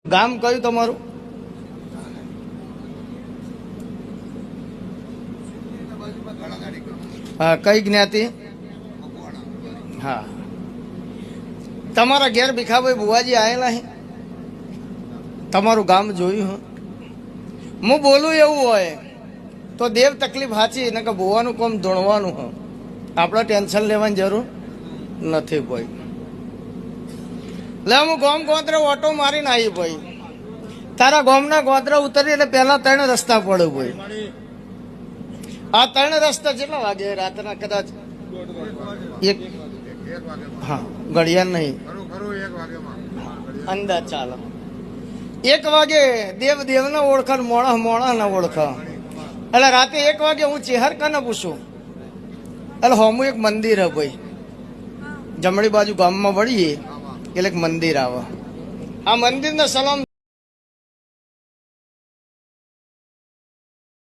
ગામ કયું તમારું? હા, કઈ જ્ઞાતિ? હા, તમારા ઘેર ભીખાભાઈ બુવાજી આવેલા હે? તમારું ગામ જોયું હું? હું બોલું એવું હોય તો દેવ તકલીફ સાચી ને કે ભુવાનું કોમ ધોણવાનું હોય, આપણે ટેન્શન લેવાની જરૂર નથી ભાઈ. એટલે હું ગોમ ગોત્રે ઓટો મારીને આવી ભાઈ. તારા ગોમના ગોત્રા ઉતરી એટલે પેલા 3 રસ્તા પડે ભાઈ. આ 3 રસ્તા કેટલા વાગે રાતના? કદાચ 1. હા, ઘડિયાળ નહીં, અંદાજ ચાલો 1 વાગે દેવ દેવને ઓળખ, મોણા મોણાને ઓળખ. એટલે રાતે 1 વાગે હું ચેહર કાને પૂછું, એટલે હોમું એક મંદિર હે ભાઈ, જમણી બાજુ ગામમાં વળીએ એટલે એક મંદિર આવે. આ મંદિરને સલામ